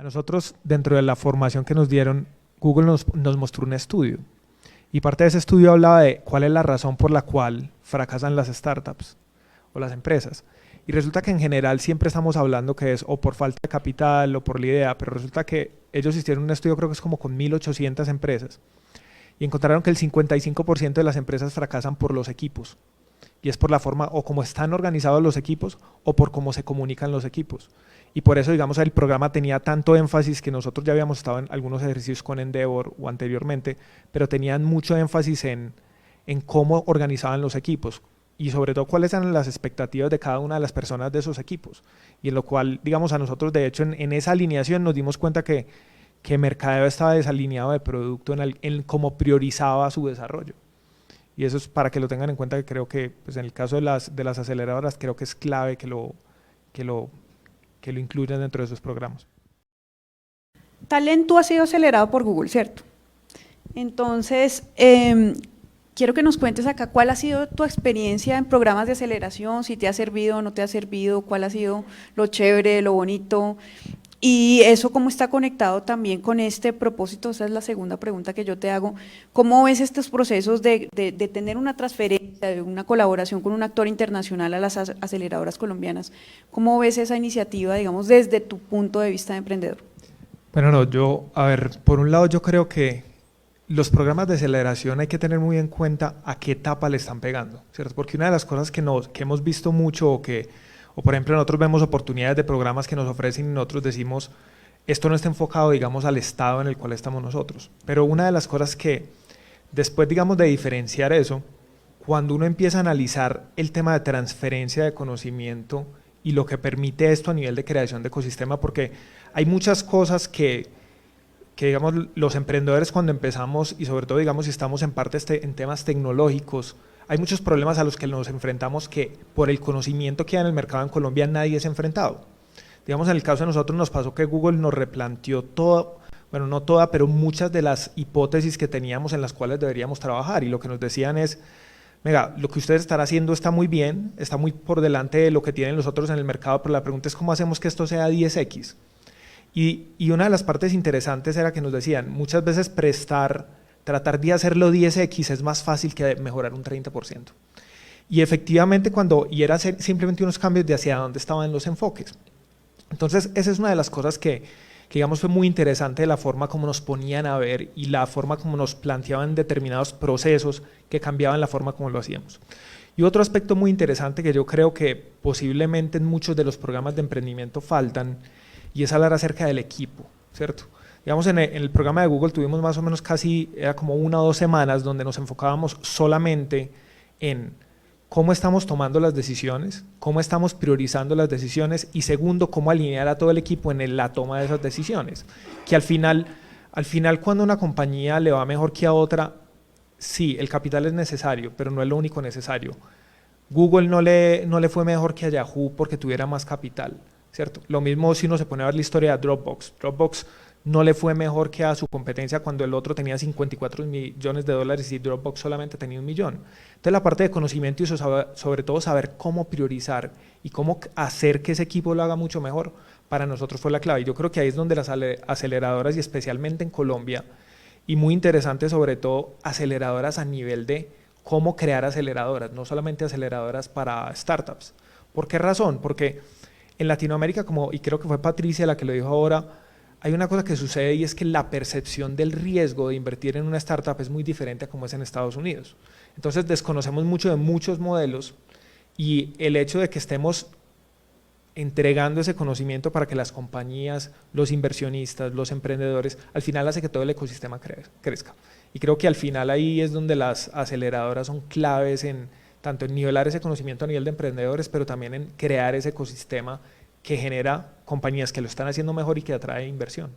A nosotros, dentro de la formación que nos dieron, Google nos mostró un estudio. Y parte de ese estudio hablaba de cuál es la razón por la cual fracasan las startups o las empresas. Y resulta que en general siempre estamos hablando que es o por falta de capital o por la idea, pero resulta que ellos hicieron un estudio, creo que es como con 1.800 empresas, y encontraron que el 55% de las empresas fracasan por los equipos. Y es por la forma o cómo están organizados los equipos o por cómo se comunican los equipos. Y por eso, digamos, el programa tenía tanto énfasis que nosotros ya habíamos estado en algunos ejercicios con Endeavor o anteriormente, pero tenían mucho énfasis en cómo organizaban los equipos y sobre todo cuáles eran las expectativas de cada una de las personas de esos equipos. Y en lo cual, digamos, a nosotros de hecho en esa alineación nos dimos cuenta que Mercadeo estaba desalineado de producto en cómo priorizaba su desarrollo. Y eso es para que lo tengan en cuenta, que creo que pues en el caso de las aceleradoras creo que es clave que lo incluyan dentro de esos programas. Talento ha sido acelerado por Google, ¿cierto? Entonces, quiero que nos cuentes acá cuál ha sido tu experiencia en programas de aceleración, si te ha servido o no te ha servido, cuál ha sido lo chévere, lo bonito, y eso cómo está conectado también con este propósito. Esa es la segunda pregunta que yo te hago. ¿Cómo ves estos procesos de tener una transferencia, de una colaboración con un actor internacional a las aceleradoras colombianas? ¿Cómo ves esa iniciativa, digamos, desde tu punto de vista de emprendedor? Bueno, no, a ver, por un lado yo creo que los programas de aceleración hay que tener muy en cuenta a qué etapa le están pegando, ¿cierto? Porque una de las cosas que hemos visto mucho o por ejemplo nosotros vemos oportunidades de programas que nos ofrecen y nosotros decimos, esto no está enfocado, digamos, al estado en el cual estamos nosotros. Pero una de las cosas que después, digamos, de diferenciar eso, cuando uno empieza a analizar el tema de transferencia de conocimiento y lo que permite esto a nivel de creación de ecosistema, porque hay muchas cosas que digamos, los emprendedores cuando empezamos y sobre todo, digamos, si estamos en parte en temas tecnológicos, hay muchos problemas a los que nos enfrentamos que por el conocimiento que hay en el mercado en Colombia nadie se ha enfrentado. Digamos, en el caso de nosotros nos pasó que Google nos replanteó todo, bueno, no toda, pero muchas de las hipótesis que teníamos en las cuales deberíamos trabajar, y lo que nos decían es, mira, lo que ustedes están haciendo está muy bien, está muy por delante de lo que tienen los otros en el mercado, pero la pregunta es cómo hacemos que esto sea 10x. Y una de las partes interesantes era que nos decían, muchas veces tratar de hacerlo 10x es más fácil que mejorar un 30%. Y efectivamente eran simplemente unos cambios de hacia dónde estaban los enfoques. Entonces esa es una de las cosas que digamos fue muy interesante, de la forma como nos ponían a ver y la forma como nos planteaban determinados procesos que cambiaban la forma como lo hacíamos. Y otro aspecto muy interesante que yo creo que posiblemente en muchos de los programas de emprendimiento faltan, y es hablar acerca del equipo, ¿cierto? Digamos, en el programa de Google tuvimos más o menos era como 1 o 2 semanas donde nos enfocábamos solamente en cómo estamos tomando las decisiones, cómo estamos priorizando las decisiones y segundo, cómo alinear a todo el equipo en la toma de esas decisiones. Que al final cuando a una compañía le va mejor que a otra, sí, el capital es necesario, pero no es lo único necesario. Google no le fue mejor que a Yahoo porque tuviera más capital, ¿cierto? Lo mismo si uno se pone a ver la historia de Dropbox. Dropbox no le fue mejor que a su competencia cuando el otro tenía 54 millones de dólares y Dropbox solamente tenía 1 millón. Entonces la parte de conocimiento y sobre todo saber cómo priorizar y cómo hacer que ese equipo lo haga mucho mejor, para nosotros fue la clave. Y yo creo que ahí es donde las aceleradoras, y especialmente en Colombia, y muy interesante sobre todo aceleradoras a nivel de cómo crear aceleradoras, no solamente aceleradoras para startups. ¿Por qué razón? Porque en Latinoamérica, y creo que fue Patricia la que lo dijo ahora, hay una cosa que sucede y es que la percepción del riesgo de invertir en una startup es muy diferente a como es en Estados Unidos. Entonces desconocemos mucho de muchos modelos y el hecho de que estemos entregando ese conocimiento para que las compañías, los inversionistas, los emprendedores, al final hace que todo el ecosistema crezca. Y creo que al final ahí es donde las aceleradoras son claves tanto en nivelar ese conocimiento a nivel de emprendedores, pero también en crear ese ecosistema que genera compañías que lo están haciendo mejor y que atrae inversión.